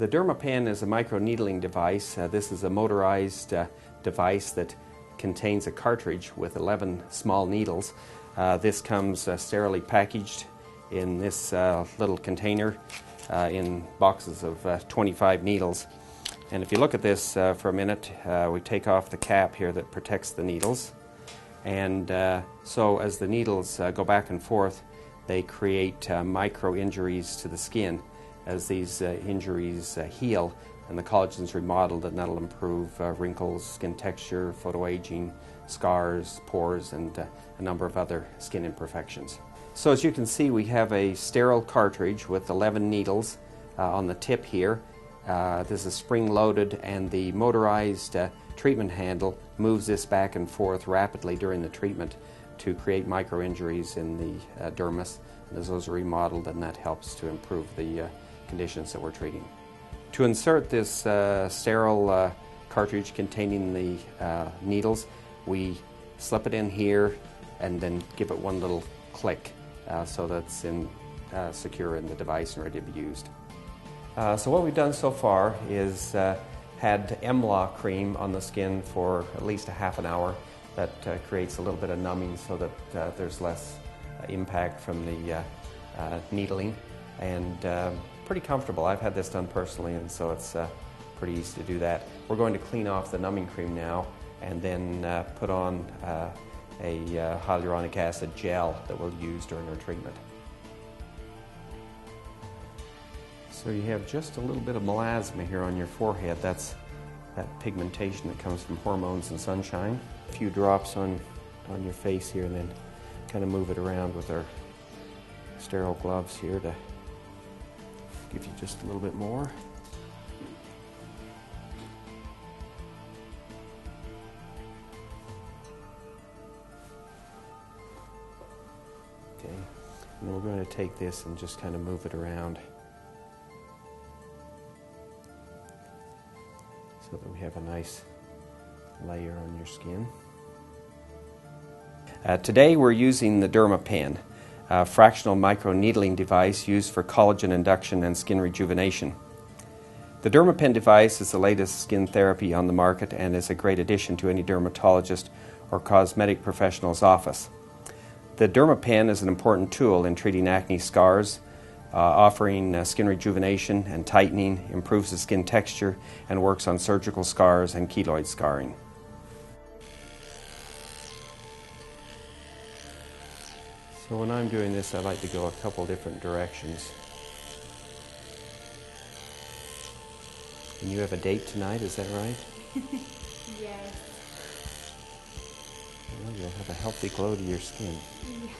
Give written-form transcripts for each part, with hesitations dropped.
The Dermapen is a microneedling device. This is a motorized device that contains a cartridge with 11 small needles. This comes sterilely packaged in this little container in boxes of 25 needles. And if you look at this for a minute, we take off the cap here that protects the needles. And so as the needles go back and forth, they create micro injuries to the skin. As these injuries heal and the collagen is remodeled, and that'll improve wrinkles, skin texture, photoaging, scars, pores, and a number of other skin imperfections. So as you can see, we have a sterile cartridge with 11 needles on the tip here. This is spring-loaded, and the motorized treatment handle moves this back and forth rapidly during the treatment to create micro-injuries in the dermis. And as those are remodeled, then that helps to improve the conditions that we're treating. To insert this sterile cartridge containing the needles, we slip it in here and then give it one little click so that's secure in the device and ready to be used. So what we've done so far is had M-Law cream on the skin for at least a half an hour. That creates a little bit of numbing so that there's less impact from the needling, and pretty comfortable. I've had this done personally, and so it's pretty easy to do that. We're going to clean off the numbing cream now and then put on a hyaluronic acid gel that we'll use during our treatment. So you have just a little bit of melasma here on your forehead. That's that pigmentation that comes from hormones and sunshine. A few drops on your face here, and then kind of move it around with our sterile gloves here to give you just a little bit more. Okay, and we're going to take this and just kind of move it around so that we have a nice layer on your skin. Today we're using the Dermapen, a fractional microneedling device used for collagen induction and skin rejuvenation. The Dermapen device is the latest skin therapy on the market and is a great addition to any dermatologist or cosmetic professional's office. The Dermapen is an important tool in treating acne scars, offering skin rejuvenation and tightening, improves the skin texture, and works on surgical scars and keloid scarring. So when I'm doing this, I like to go a couple different directions. And you have a date tonight, is that right? Yes. Well, you'll have a healthy glow to your skin. Yeah.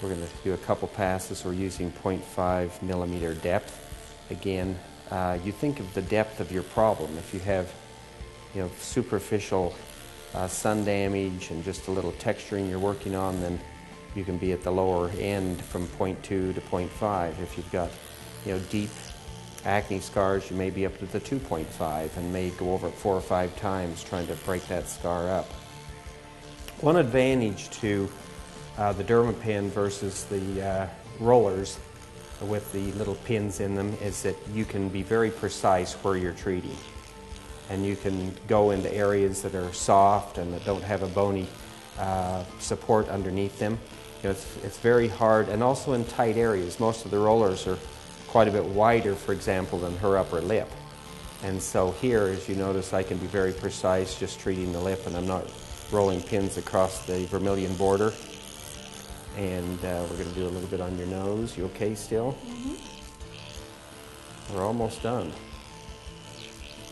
We're going to do a couple passes. We're using 0.5 millimeter depth. Again, you think of the depth of your problem. If you have superficial sun damage and just a little texturing you're working on, then you can be at the lower end from 0.2 to 0.5. If you've got deep acne scars, you may be up to the 2.5 and may go over it 4 or 5 times trying to break that scar up. One advantage to the Dermapen versus the rollers with the little pins in them is that you can be very precise where you're treating. And you can go into areas that are soft and that don't have a bony support underneath them. It's very hard, and also in tight areas. Most of the rollers are quite a bit wider, for example, than her upper lip. And so here, as you notice, I can be very precise just treating the lip, and I'm not rolling pins across the vermilion border. And we're going to do a little bit on your nose. You okay still? Mm-hmm. We're almost done.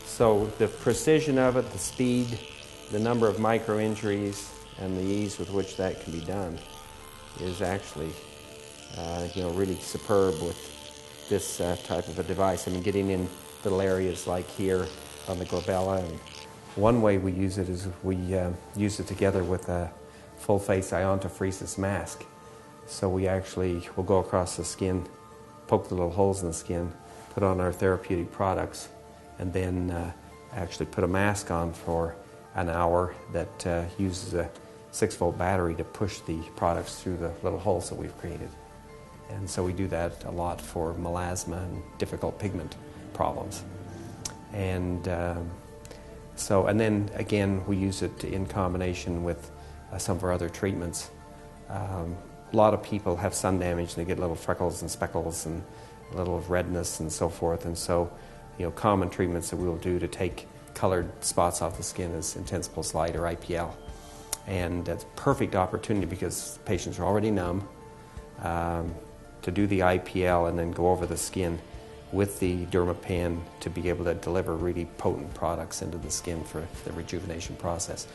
So the precision of it, the speed, the number of micro injuries, and the ease with which that can be done is actually, really superb with this type of a device. I mean, getting in little areas like here on the glabella. And one way we use it is we use it together with a full-face iontophoresis mask. So we actually will go across the skin, poke the little holes in the skin, put on our therapeutic products, and then actually put a mask on for an hour that uses a 6-volt battery to push the products through the little holes that we've created. And so we do that a lot for melasma and difficult pigment problems. And and then again, we use it in combination with some of our other treatments. A lot of people have sun damage and they get little freckles and speckles and a little redness and so forth. And so, common treatments that we'll do to take colored spots off the skin is intense pulse light or IPL. And it's a perfect opportunity because patients are already numb to do the IPL and then go over the skin with the Dermapen to be able to deliver really potent products into the skin for the rejuvenation process.